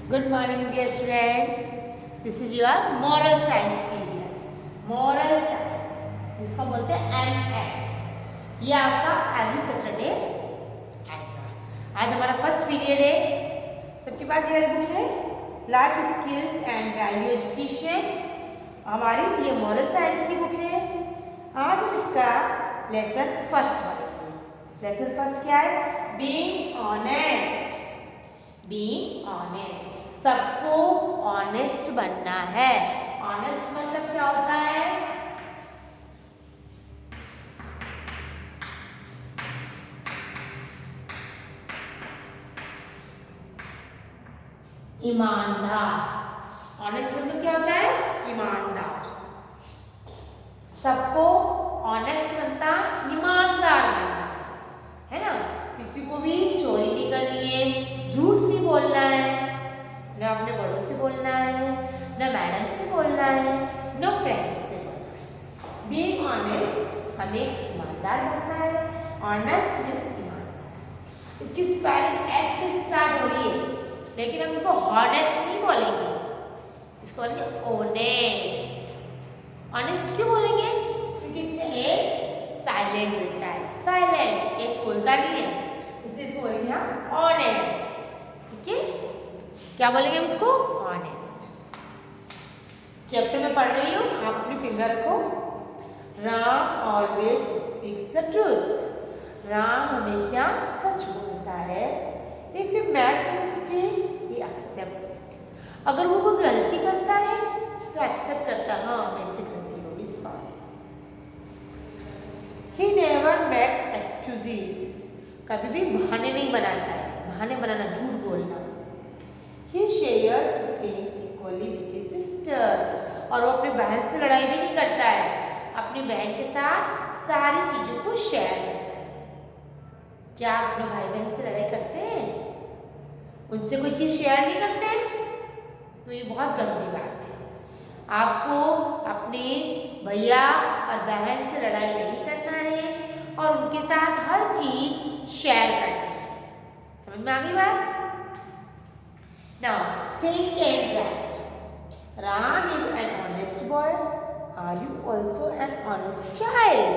Good morning, dear students. This is your moral science period. Moral science, जिसको बोलते हैं MS. ये आपका अगली सैटरडे आएगा. आज हमारा फर्स्ट पीरियड है. सबके पास ये बुक है life skills and value education. हमारी ये मोरल साइंस की बुक है. आज हम इसका लेसन फर्स्ट पढ़ेंगे. लेसन फर्स्ट क्या है? Being honest. बीइंग ऑनेस्ट, सबको ऑनेस्ट बनना है. ऑनेस्ट मतलब क्या होता है? ईमानदार. ऑनेस्ट मतलब क्या होता है? ईमानदार. सबको ऑनेस्ट बनता ईमानदार बनना है ना. किसी को भी चोरी नहीं करनी है, झूठ नहीं बोलना है, न अपने बड़ों से बोलना है, न मैडम से बोलना है, न फ्रेंड्स से बोलना है. बीइंग ऑनेस्ट, हमें ईमानदार बनना है. ऑनेस्ट मीन्स ईमानदार. इसकी स्पेलिंग एच से स्टार्ट हो रही है, लेकिन हम इसको हॉनेस्ट नहीं बोलेंगे, इसको बोलेंगे ऑनेस्ट. ऑनेस्ट क्यों बोलेंगे? क्योंकि इसमें एच साइलेंट रहता है. साइलेंट, एच बोलता नहीं है, इसलिए इसको बोलेंगे हम ऑनेस्ट. ठीक है, क्या बोलेंगे हम इसको? ऑनेस्ट. चैप्टर में पढ़ रही हूँ, आप अपनी फिंगर रखो. Ram always speaks the truth. Ram हमेशा सच बोलता है. If you makes mistake he accepts it. अगर वो कोई गलती करता है तो एक्सेप्ट करता है, हाँ मेरे से गलती होगी, sorry. He never makes excuses. कभी भी बहाने नहीं बनाता है. बहाने बनाना, झूठ बोलना. He shares things equally with his sister. और वो अपनी बहन से लड़ाई भी नहीं करता है. अपनी बहन के साथ सारी चीजों को शेयर करता है. क्या आप अपने भाई बहन से लड़ाई करते हैं? उनसे कोई चीज शेयर नहीं करते हैं? तो ये बहुत गंदी बात है. आपको अपने भैया और बहन से लड़ाई नहीं करना है और उनके साथ हर चीज शेयर करनी है. समझ में आ गई बात? Now, think and write. Ram is an honest boy. Are you also an honest child?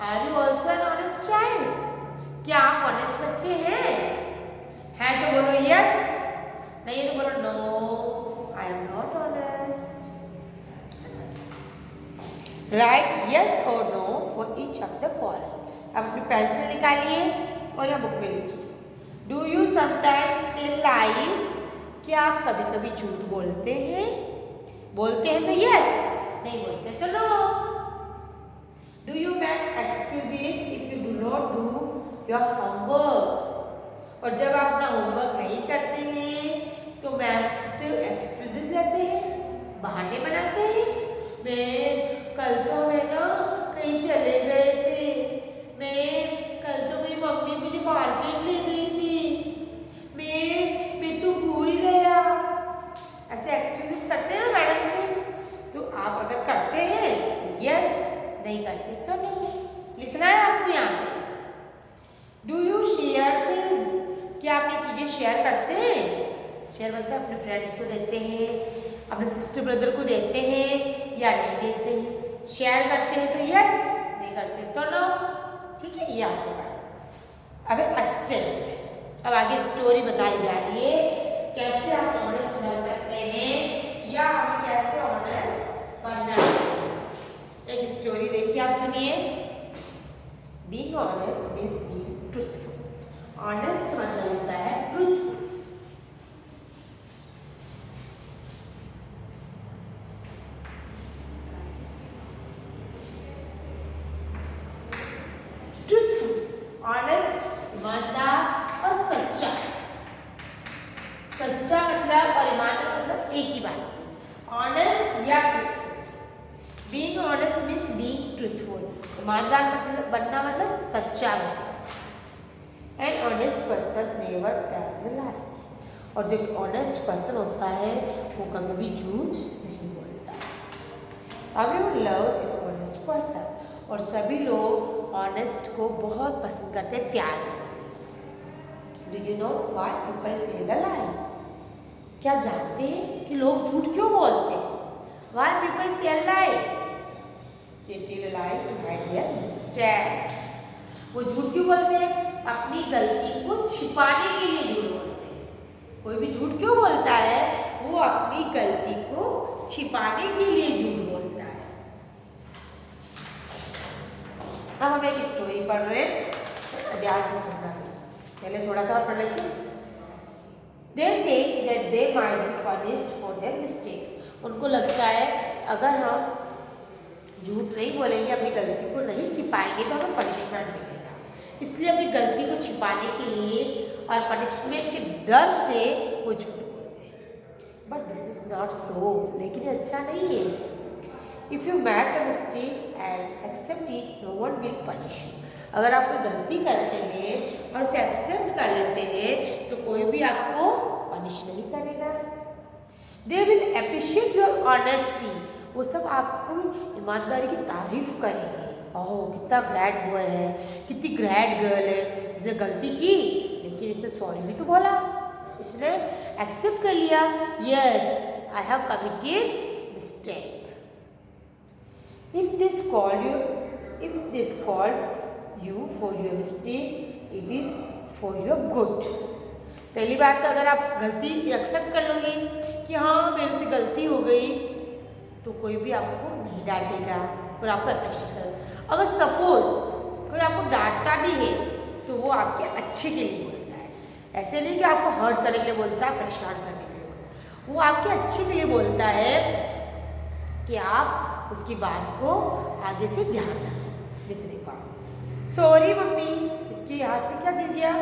Are you also an honest child? क्या आप ऑनेस्ट बच्चे हैं? हैं तो बोलो यस, नहीं तो बोलो no, I am not honest. Write yes और no for each of the following. अब अपनी पेंसिल निकालिए और यहाँ बुक में लिखिए. Do you sometimes tell lies. क्या आप कभी कभी झूठ बोलते हैं? बोलते हैं तो यस, नहीं बोलते तो no. Do you make excuses if you do not do your homework. और जब आप अपना होमवर्क नहीं करते हैं तो मैम से एक्सक्यूजेस लेते हैं, बहाने बनाते हैं. मैं कल तो मैं ना कहीं चले गए थे. मैं कल तो मेरी मम्मी मुझे मार्केट ले गई थी. मैं तो भूल गया. ऐसे एक्सक्यूजेस करते हैं ना मैडम से. तो आप अगर करते हैं यस, नहीं करते तो नो. लिखना है आपको यहाँ पे. Do you share things. क्या अपनी चीजें शेयर करते हैं? शेयर मतलब अपने फ्रेंड्स को देते हैं, अपने सिस्टर ब्रदर को देते हैं या नहीं देते हैं. शेयर करते हैं तो यस, नहीं करते तो नो. ठीक है, ये आपको अब अब आगे स्टोरी बताई जा रही है कैसे आप ऑनेस्ट बन सकते हैं या हमें कैसे ऑनेस्ट बनना है. एक स्टोरी देखिए, आप सुनिए. Being honest means being truthful. Honest मतलब होता है ट्रूथफुल. ट्रूथफुल, ऑनेस्ट, ईमानदार और सच्चा. सच्चा मतलब और ईमानदार मतलब एक ही बात है. ऑनेस्ट या truthful. Being honest means being truthful. ईमानदार मतलब बनना मतलब सच्चा बनना. An honest person never tells a lie. और जो ऑनेस्ट पर्सन होता है वो कभी भी झूठ नहीं बोलता. Everyone loves N honest person. और सभी लोग ऑनेस्ट को बहुत पसंद करते हैं, प्यार करते हैं. Do you know why people tell a lie? क्या आप जानते हैं कि लोग झूठ क्यों बोलते हैं? Why people tell lie? They tell a lie to hide their mistakes. वो झूठ क्यों बोलते हैं? अपनी गलती को छिपाने के लिए झूठ बोलते हैं। कोई भी झूठ क्यों बोलता है? वो अपनी गलती को छिपाने के लिए झूठ बोलता है। अब हम एक स्टोरी पढ़ रहे हैं, ध्यान से सुनना। पहले थोड़ा सा और पढ़ लेते हैं। They think that they might be punished for their mistakes. उनको लगता है अगर हम झूठ नहीं बोलेंगे, अपनी गलती को नहीं छिपाएंगे तो हमें पनिशमेंट मिलेगा। इसलिए अपनी गलती को छिपाने के लिए और पनिशमेंट के डर से वो झूठ बोलते हैं। But this is not so, लेकिन ये अच्छा नहीं है। If you make a mistake and accept it, no one will punish you. अगर आप कोई गलती करते हैं और उसे एक्सेप्ट कर लेते हैं तो कोई भी आपको पनिश नहीं करेगा। They will appreciate your honesty, वो सब आपको ईमानदारी की तारीफ करेंगे। ओह कितना ग्रेट बॉय है, कितनी ग्रेट गर्ल है, इसने गलती की लेकिन इसने सॉरी भी तो बोला, इसने एक्सेप्ट कर लिया, yes I have committed mistake. If this called you for your mistake, it is for your good. पहली बात तो अगर आप गलती एक्सेप्ट कर लोगे कि हाँ मेरे से गलती हो गई तो कोई भी आपको नहीं डांटेगा और आपको अप्रिशिएट करेगा। अगर सपोज कोई आपको डांटता भी है तो वो आपके अच्छे के लिए बोलता है, ऐसे नहीं कि आपको हर्ट करने के लिए बोलता है, परेशान करने के लिए बोलता है। वो आपके अच्छे के लिए बोलता है कि आप उसकी बात को आगे से ध्यान रखें। जैसे देखो, सॉरी मम्मी, इसके हाथ से क्या गिर गया?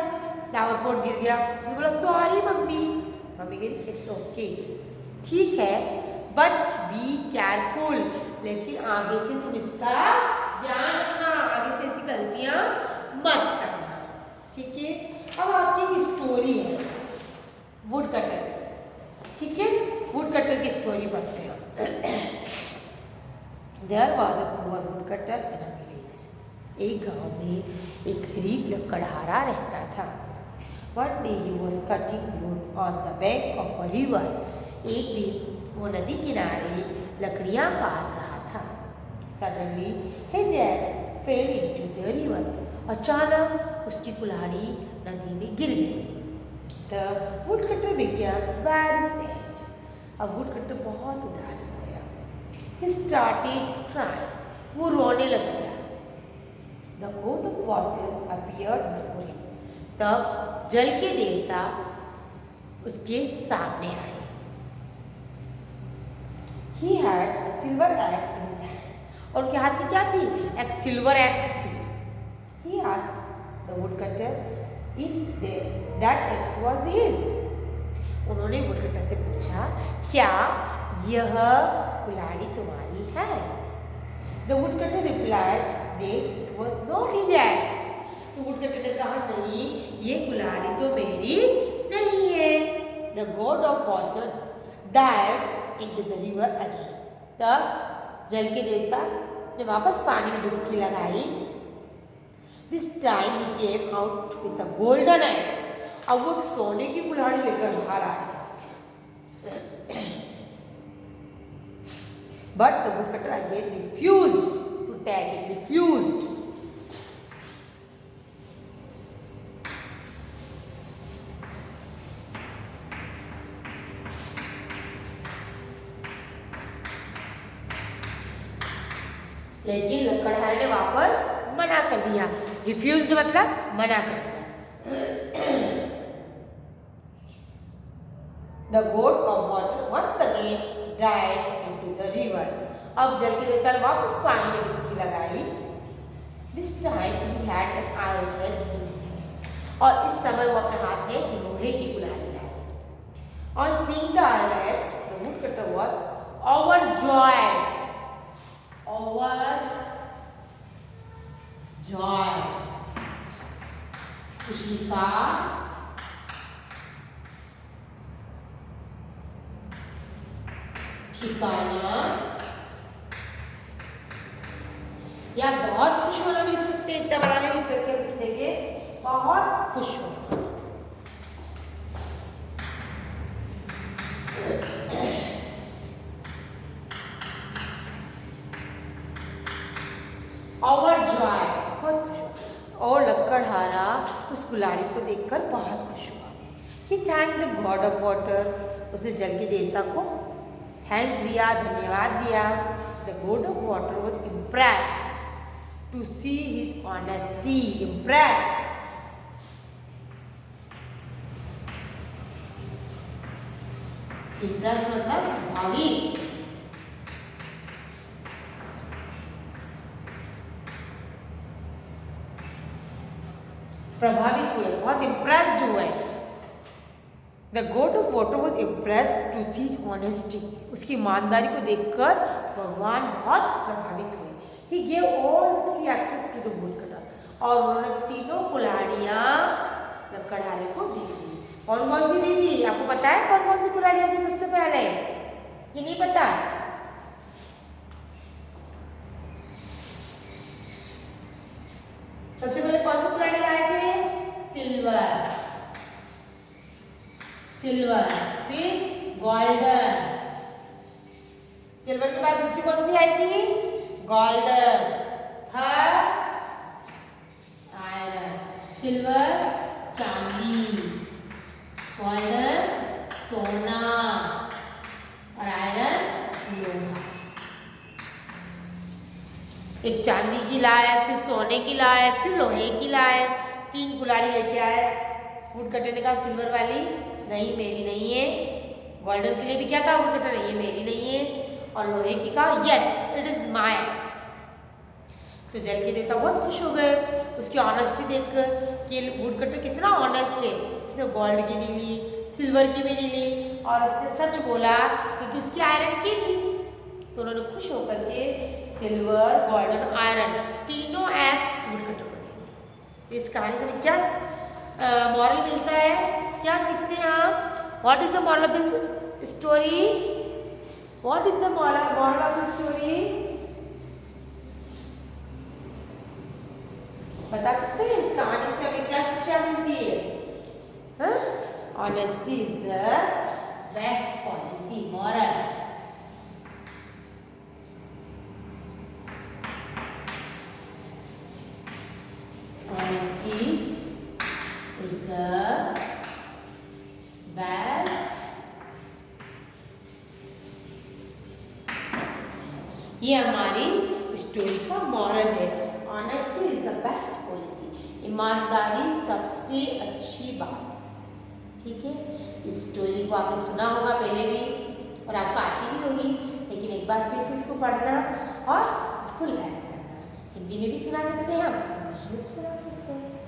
फ्लावर पॉट गिर गया। ये बोला सॉरी मम्मी, मम्मी कही इट्स ओके, ठीक है, बट बी केयरफुल, लेकिन आगे से तुम इसका ध्यान रखना, आगे से ऐसी गलतियां मत करना, ठीक है। अब आपकी एक स्टोरी है वुड कटर की, ठीक है, वुड कटर की स्टोरी पढ़ते हैं। There was a poor woodcutter in a village. एक गांव में एक गरीब लकड़हारा रहता था। One day he was cutting wood on the bank of a river. एक दिन वो नदी किनारे लकड़ियां काट रहा था। Suddenly his axe fell into the river. अचानक उसकी कुल्हाड़ी नदी में गिर गई। The woodcutter became very sad. अब वुड कटर बहुत उदास हो गया। ही स्टार्टेड क्राइंग, वो रोने लग गया। The god of water appeared before him. तब जल के देवता उसके सामने आए। He had a silver axe in his hand. और उनके हाथ में क्या थी? एक सिल्वर एक्स थी। He asked the woodcutter if that axe was his. उन्होंने वुडकटर से पूछा, क्या यह कुल्हाड़ी तुम्हारी है? The woodcutter replied that it was not his axe. तो वुडकटर ने कहा, नहीं, ये कुल्हाड़ी तो मेरी नहीं है। The god of water dived into the river again. तब जल के देवता ने वापस पानी में डुबकी लगाई। This time he came out with a golden axe. अब वो सोने की कुल्हाड़ी लेकर बाहर आए। But the woodcutter again refused to take it. Refused. लेकिन लकड़हारे ने वापस मना कर दिया। रिफ्यूज्ड मतलब मना कर दिया। The god of water once again dived into the river. अब जल के देवता ने वापस पानी में डुबकी लगाई। This time he had an iron axe in his hand. और इस समय वो अपने हाथ में एक लोहे की कुल्हाड़ी लाई। On seeing the iron axe, the woodcutter was overjoyed. खुशी का ठिकाना, या बहुत खुश होना भी लिख सकते हैं। इतना बड़ा नहीं लिख करके लिख देंगे, बहुत खुश होना। उस कुल्हाड़ी को देखकर बहुत खुश हुआ। He thanked the god of water. उसने जल के देवता को थैंक्स दिया, धन्यवाद दिया। The god of water was impressed to see his honesty. Impressed. Impressed मतलब प्रभावित। प्रभावित हुए, बहुत इम्प्रेस्ड हुए। The god of water was impressed to see his honesty. उसकी ईमानदारी को देखकर भगवान बहुत प्रभावित हुए। He gave all the 3 axes to the woodcutter. और उन्होंने तीनों कुल्हाड़ियाँ लकड़हारे को दे दी। कौन कौन सी दी थी? आपको पता है कौन कौन सी कुल्हाड़ियाँ दी सबसे पहले कि नहीं पता? सबसे पहले कौन सी कुल्हाड़ी लाए थे? सिल्वर, फिर गोल्डन। सिल्वर के बाद दूसरी कौन सी आई थी? गोल्डन। Third iron. सिल्वर चांदी, गोल्डन सोना और आयरन लोहा। एक चांदी की लाए, फिर सोने की लाए, फिर लोहे की लाए। 3 कुल्हाड़ी लेके आए। वुडकटर ने कहा सिल्वर वाली नहीं, मेरी नहीं है। गोल्डन के लिए भी क्या कहा वुडकटर ने? ये मेरी नहीं है। और लोहे की कहा yes it is my ex. तो जल के देवता बहुत खुश हो गए उसकी ऑनेस्टी देखकर कि वुडकटर कितना ऑनेस्ट है। उसने गोल्ड की नहीं ली, सिल्वर की भी नहीं ली और उसने सच बोला क्योंकि उसकी आयरन की थी। तो उन्होंने खुश होकर के सिल्वर, गोल्डन, आयरन तीनों एक्स वुडकटर को दिए। इस कहानी से हमें क्या मॉरल मिलता है, क्या सीखते हैं आप? What is the moral of the story? What is the moral of the story? बता सकते हैं इस कहानी से हमें क्या शिक्षा मिलती है? Honesty is the best policy. Moral honesty is the best। ये हमारी स्टोरी का मॉरल है। Honesty is the best policy. ईमानदारी सबसे अच्छी बात है। ठीक है, इस स्टोरी को आपने सुना होगा पहले भी और आपको आती भी होगी, लेकिन एक बार फिर से इसको पढ़ना और इसको लर्न करना। हिंदी में भी सुना सकते हैं हम, इंग्लिश में भी सुना सकते हैं।